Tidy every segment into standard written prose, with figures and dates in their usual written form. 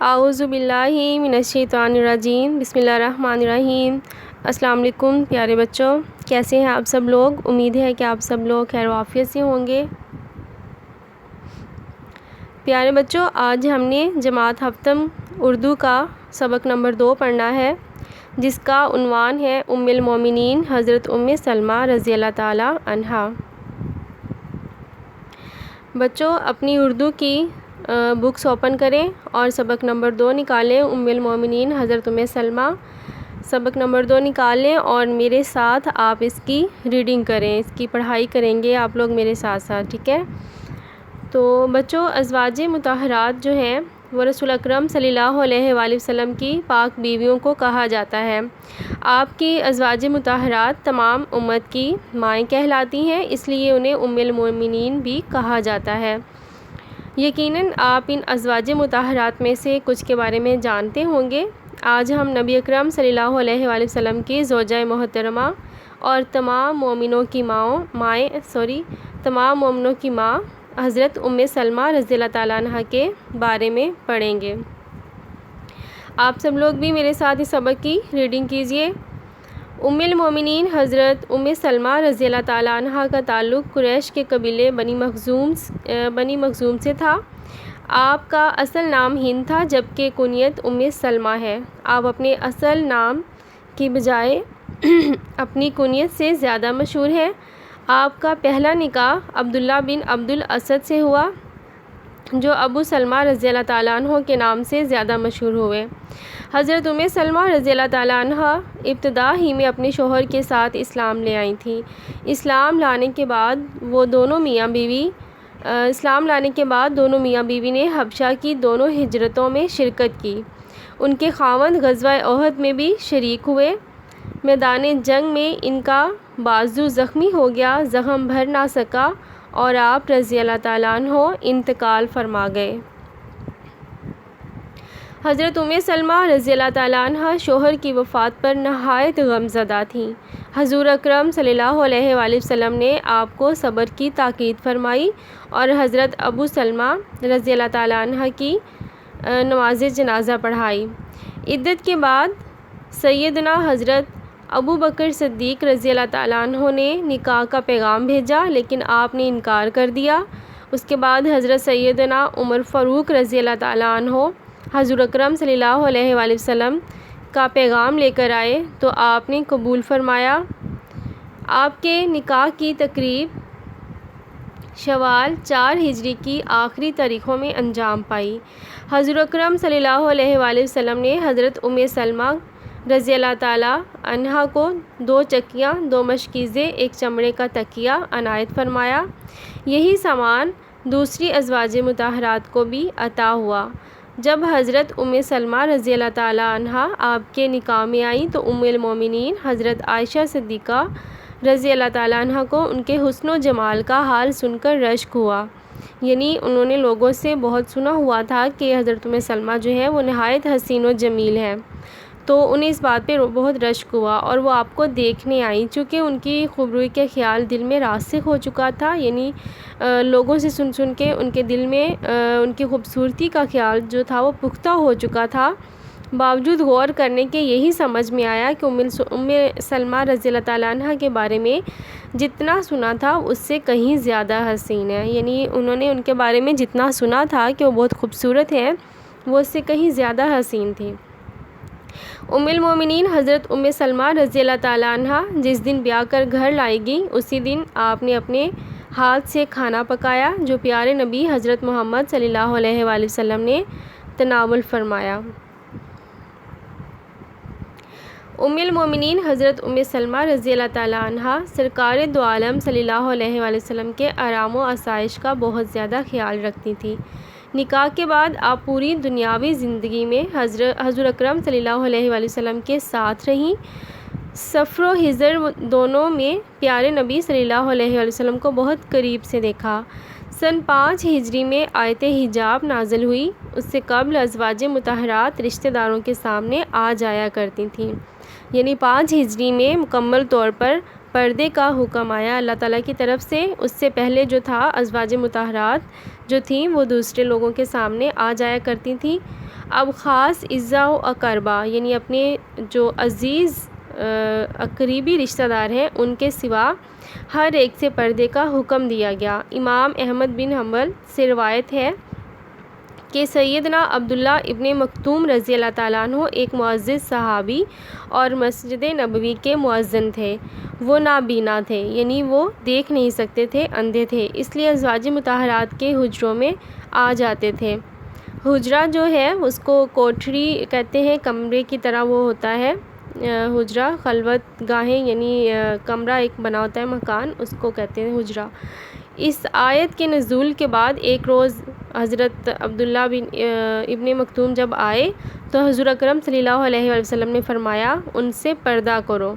اعوذ باللہ من الشیطان الرجیم، بسم اللہ الرحمن الرحیم۔ السلام علیکم پیارے بچوں، کیسے ہیں آپ سب لوگ؟ امید ہے کہ آپ سب لوگ خیر و عافیت سے ہوں گے۔ پیارے بچوں، آج ہم نے جماعت ہفتم اردو کا سبق نمبر 2 پڑھنا ہے، جس کا عنوان ہے ام المومنین حضرت ام سلمہ رضی اللہ تعالی عنہا۔ بچوں، اپنی اردو کی بکس اوپن کریں اور سبق نمبر 2 نکالیں، ام المومنین حضرت ام سلمہ۔ سبق نمبر 2 نکالیں اور میرے ساتھ آپ اس کی ریڈنگ کریں، اس کی پڑھائی کریں گے آپ لوگ میرے ساتھ ساتھ، ٹھیک ہے؟ تو بچوں، ازواج مطہرات جو ہیں وہ رسول اکرم صلی اللہ علیہ وآلہ وسلم کی پاک بیویوں کو کہا جاتا ہے۔ آپ کی ازواج مطہرات تمام امت کی مائیں کہلاتی ہیں، اس لیے انہیں ام المومنین بھی کہا جاتا ہے۔ یقیناً آپ ان ازواج مطہرات میں سے کچھ کے بارے میں جانتے ہوں گے۔ آج ہم نبی اکرم صلی اللہ علیہ وآلہ وسلم کی زوجہ محترمہ اور تمام مومنوں کی ماں حضرت ام سلمہ رضی اللہ تعالیٰ عنہ کے بارے میں پڑھیں گے۔ آپ سب لوگ بھی میرے ساتھ اس سبق کی ریڈنگ کیجئے۔ ام المومنین حضرت ام سلمہ رضی اللہ تعالیٰ عنہ کا تعلق قریش کے قبیلے بنی مخزوم سے تھا۔ آپ کا اصل نام ہند تھا، جبکہ کنیت ام سلمہ ہے۔ آپ اپنے اصل نام کی بجائے اپنی کنیت سے زیادہ مشہور ہیں۔ آپ کا پہلا نکاح عبداللہ بن عبد الاسد سے ہوا، جو ابو سلمہ رضی اللہ تعالیٰ عنہ کے نام سے زیادہ مشہور ہوئے۔ حضرت ام سلمہ رضی اللہ تعالیٰ عنہ ابتدا ہی میں اپنے شوہر کے ساتھ اسلام لے آئی تھیں۔ اسلام لانے کے بعد دونوں میاں بیوی نے حبشہ کی دونوں ہجرتوں میں شرکت کی۔ ان کے خاوند غزوہ احد میں بھی شریک ہوئے۔ میدان جنگ میں ان کا بازو زخمی ہو گیا، زخم بھر نہ سکا اور آپ رضی اللہ تعالیٰ عنہ انتقال فرما گئے۔ حضرت ام سلمہ رضی اللہ تعالیٰ عنہ شوہر کی وفات پر نہایت غمزدہ تھیں۔ حضور اکرم صلی اللہ علیہ وآلہ وسلم نے آپ کو صبر کی تاکید فرمائی اور حضرت ابو سلمہ رضی اللہ تعالیٰ عنہ کی نماز جنازہ پڑھائی۔ عدت کے بعد سیدنا حضرت ابو بکر صدیق رضی اللہ تعالیٰ عنہ نے نکاح کا پیغام بھیجا، لیکن آپ نے انکار کر دیا۔ اس کے بعد حضرت سیدنا عمر فاروق رضی اللہ تعالیٰ عنہ حضور اکرم صلی اللہ علیہ وآلہ وسلم کا پیغام لے کر آئے تو آپ نے قبول فرمایا۔ آپ کے نکاح کی تقریب شوال 4 ہجری کی آخری تاریخوں میں انجام پائی۔ حضور اکرم صلی اللہ علیہ وآلہ وسلم نے حضرت ام سلمہ رضی اللہ تعالیٰ عنہ کو 2 چکیاں، 2 مشکیزیں، 1 چمڑے کا تکیہ عنایت فرمایا۔ یہی سامان دوسری ازواج مطہرات کو بھی عطا ہوا۔ جب حضرت ام سلمہ رضی اللہ تعالیٰ عنہ آپ کے نکاح میں آئیں تو ام المومنین حضرت عائشہ صدیقہ رضی اللہ تعالیٰ عنہ کو ان کے حسن و جمال کا حال سن کر رشک ہوا، یعنی انہوں نے لوگوں سے بہت سنا ہوا تھا کہ حضرت ام سلمہ جو ہے وہ نہایت حسین و جمیل ہے، تو انہیں اس بات پہ بہت رشک ہوا اور وہ آپ کو دیکھنے آئیں۔ چونکہ ان کی خوبروئی کے خیال دل میں راسخ ہو چکا تھا، یعنی لوگوں سے سن کے ان کے دل میں ان کی خوبصورتی کا خیال جو تھا وہ پختہ ہو چکا تھا۔ باوجود غور کرنے کے یہی سمجھ میں آیا کہ ام سلمہ رضی اللہ تعالیٰ عنہ کے بارے میں جتنا سنا تھا اس سے کہیں زیادہ حسین ہے، یعنی انہوں نے ان کے بارے میں جتنا سنا تھا کہ وہ بہت خوبصورت ہیں، وہ اس سے کہیں زیادہ حسین تھی۔ ام المومنین حضرت ام سلمہ رضی اللہ تعالیٰ عنہ جس دن بیاہ کر گھر لائی گئیں، اسی دن آپ نے اپنے ہاتھ سے کھانا پکایا جو پیارے نبی حضرت محمد صلی اللہ علیہ وآلہ وسلم نے تناول فرمایا۔ ام المومنین حضرت ام سلمہ رضی اللہ تعالیٰ عنہ سرکار دو عالم صلی اللہ علیہ وآلہ وسلم کے آرام و آسائش کا بہت زیادہ خیال رکھتی تھیں۔ نکاح کے بعد آپ پوری دنیاوی زندگی میں حضور اکرم صلی اللہ علیہ وآلہ وسلم کے ساتھ رہیں۔ سفر و حضر دونوں میں پیارے نبی صلی اللہ علیہ وآلہ وسلم کو بہت قریب سے دیکھا۔ سن 5 ہجری میں آیت حجاب نازل ہوئی۔ اس سے قبل ازواج مطہرات رشتہ داروں کے سامنے آ جایا کرتی تھیں، یعنی 5 ہجری میں مکمل طور پر پردے کا حکم آیا اللہ تعالیٰ کی طرف سے۔ اس سے پہلے جو تھا ازواج مطہرات جو تھیں وہ دوسرے لوگوں کے سامنے آ جایا کرتی تھیں۔ اب خاص اعزاء و اقربا یعنی اپنے جو عزیز قریبی رشتہ دار ہیں ان کے سوا ہر ایک سے پردے کا حکم دیا گیا۔ امام احمد بن حنبل سے روایت ہے کہ سیدنا عبداللہ ابن مکتوم رضی اللہ تعالیٰ عنہ ایک معزز صحابی اور مسجد نبوی کے مؤذن تھے۔ وہ نابینا تھے یعنی وہ دیکھ نہیں سکتے تھے، اندھے تھے، اس لیے ازواج مطہرات کے حجروں میں آ جاتے تھے۔ حجرہ جو ہے اس کو کوٹھری کہتے ہیں، کمرے کی طرح وہ ہوتا ہے حجرہ، خلوت گاہیں یعنی کمرہ ایک بنا ہوتا ہے مکان، اس کو کہتے ہیں حجرہ۔ اس آیت کے نزول کے بعد ایک روز حضرت عبداللہ ابن مکتوم جب آئے تو حضور اکرم صلی اللہ علیہ وآلہ وسلم نے فرمایا ان سے پردہ کرو۔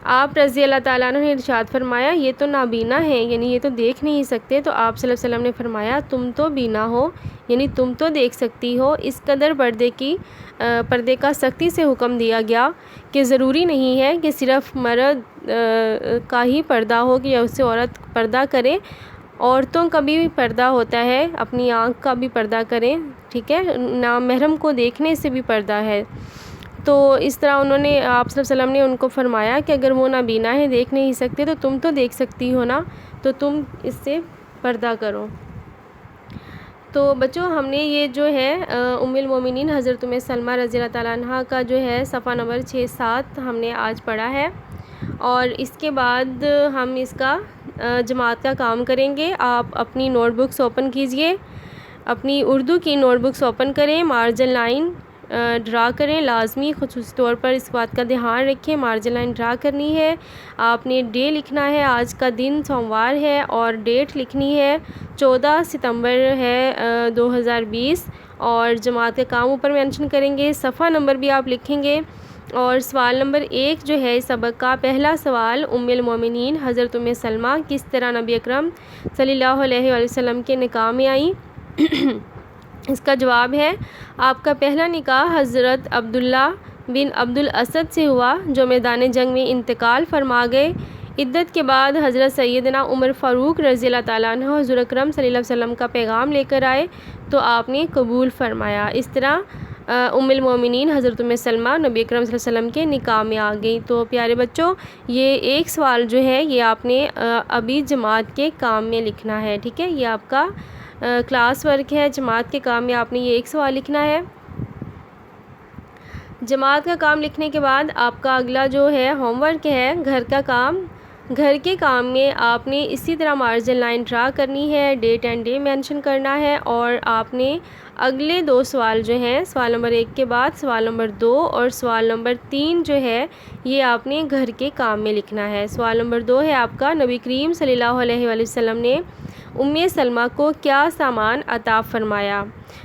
آپ رضی اللہ تعالیٰ عنہ نے ارشاد فرمایا یہ تو نابینا ہیں یعنی یہ تو دیکھ نہیں سکتے، تو آپ صلی اللہ علیہ وسلم نے فرمایا تم تو بینا ہو یعنی تم تو دیکھ سکتی ہو۔ اس قدر پردے کا سختی سے حکم دیا گیا کہ ضروری نہیں ہے کہ صرف مرد کا ہی پردہ ہو یا اس سے عورت پردہ کرے، عورتوں کا بھی پردہ ہوتا ہے، اپنی آنکھ کا بھی پردہ کریں، ٹھیک ہے، نامحرم کو دیکھنے سے بھی پردہ ہے۔ تو اس طرح انہوں نے آپ صلی اللہ علیہ وسلم نے ان کو فرمایا کہ اگر وہ نابینا ہے، دیکھ نہیں سکتے، تو تم تو دیکھ سکتی ہو نا، تو تم اس سے پردہ کرو۔ تو بچوں ہم نے یہ جو ہے ام المومنین حضرت ام سلمہ رضی اللہ تعالیٰ عنہ کا جو ہے صفحہ نمبر 6-7 ہم نے آج پڑھا ہے، اور اس کے بعد ہم اس کا جماعت کا کام کریں گے۔ آپ اپنی نوٹ بکس اوپن کیجئے، اپنی اردو کی نوٹ بکس اوپن کریں، مارجن لائن ڈرا کریں، لازمی خصوصی طور پر اس بات کا دھیان رکھیں، مارجن لائن ڈرا کرنی ہے۔ آپ نے ڈے لکھنا ہے، آج کا دن سوموار ہے، اور ڈیٹ لکھنی ہے 14 ستمبر ہے 2020، اور جماعت کا کام اوپر مینشن کریں گے، صفحہ نمبر بھی آپ لکھیں گے، اور سوال نمبر 1 جو ہے سبق کا پہلا سوال ام المومنین حضرت ام سلمہ کس طرح نبی اکرم صلی اللہ علیہ وآلہ وسلم کے نکاح میں آئیں؟ اس کا جواب ہے آپ کا پہلا نکاح حضرت عبداللہ بن عبد الاسد سے ہوا جو میدان جنگ میں انتقال فرما گئے۔ عدت کے بعد حضرت سیدنا عمر فاروق رضی اللہ تعالیٰ عنہ حضور اکرم صلی اللہ علیہ وسلم کا پیغام لے کر آئے تو آپ نے قبول فرمایا۔ اس طرح ام المومنین حضرت ام سلمہ نبی اکرم صلی اللہ علیہ وسلم کے نکاح میں آ گئی۔ تو پیارے بچوں یہ ایک سوال جو ہے یہ آپ نے ابھی جماعت کے کام میں لکھنا ہے، ٹھیک ہے، یہ آپ کا کلاس ورک ہے، جماعت کے کام میں آپ نے یہ ایک سوال لکھنا ہے۔ جماعت کا کام لکھنے کے بعد آپ کا اگلا جو ہے ہوم ورک ہے گھر کا کام۔ گھر کے کام میں آپ نے اسی طرح مارجن لائن ڈرا کرنی ہے، ڈیٹ اینڈ ڈے مینشن کرنا ہے، اور آپ نے اگلے 2 سوال جو ہیں سوال نمبر 1 کے بعد سوال نمبر 2 اور سوال نمبر 3 جو ہے یہ آپ نے گھر کے کام میں لکھنا ہے۔ سوال نمبر 2 ہے آپ کا نبی کریم صلی اللہ علیہ وآلہ وسلم نے ام سلمہ کو کیا سامان عطا فرمایا؟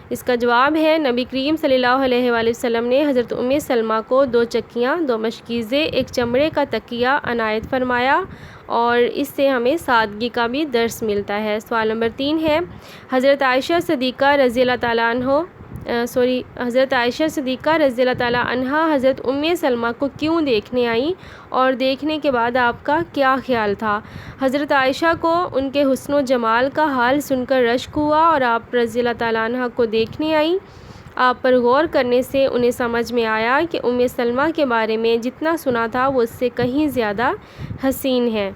اس کا جواب ہے نبی کریم صلی اللہ علیہ وآلہ وسلم نے حضرت ام سلمہ کو 2 چکیاں، 2 مشکیزیں، 1 چمڑے کا تکیہ عنایت فرمایا، اور اس سے ہمیں سادگی کا بھی درس ملتا ہے۔ سوال نمبر 3 ہے حضرت عائشہ صدیقہ رضی اللہ تعالیٰ عنہ حضرت ام سلمہ کو کیوں دیکھنے آئیں اور دیکھنے کے بعد آپ کا کیا خیال تھا؟ حضرت عائشہ کو ان کے حسن و جمال کا حال سن کر رشک ہوا اور آپ رضی اللہ تعالیٰ عنہ کو دیکھنے آئیں۔ آپ پر غور کرنے سے انہیں سمجھ میں آیا کہ ام سلمہ کے بارے میں جتنا سنا تھا وہ اس سے کہیں زیادہ حسین ہے۔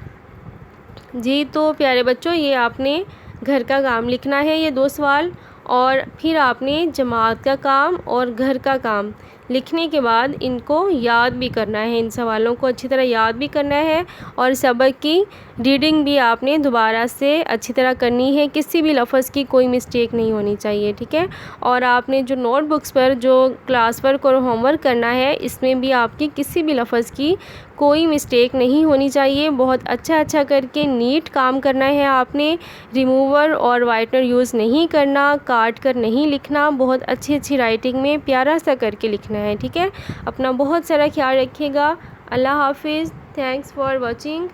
جی تو پیارے بچوں یہ آپ نے گھر کا کام لکھنا ہے، یہ 2 سوال، اور پھر آپ نے جماعت کا کام اور گھر کا کام لکھنے کے بعد ان کو یاد بھی کرنا ہے، ان سوالوں کو اچھی طرح یاد بھی کرنا ہے، اور سبق کی ریڈنگ بھی آپ نے دوبارہ سے اچھی طرح کرنی ہے، کسی بھی لفظ کی کوئی مسٹیک نہیں ہونی چاہیے، ٹھیک ہے، اور آپ نے جو نوٹ بکس پر جو کلاس ورک اور ہوم ورک کرنا ہے اس میں بھی آپ کی کسی بھی لفظ کی کوئی مسٹیک نہیں ہونی چاہیے، بہت اچھا کر کے نیٹ کام کرنا ہے، آپ نے ریموور اور وائٹنر یوز نہیں کرنا، کاٹ کر نہیں لکھنا، بہت اچھی رائٹنگ میں پیارا سا کر کے لکھنا ہے، ٹھیک ہے۔ اپنا بہت سارا خیال رکھیے گا۔ اللہ حافظ۔ Thanks for watching.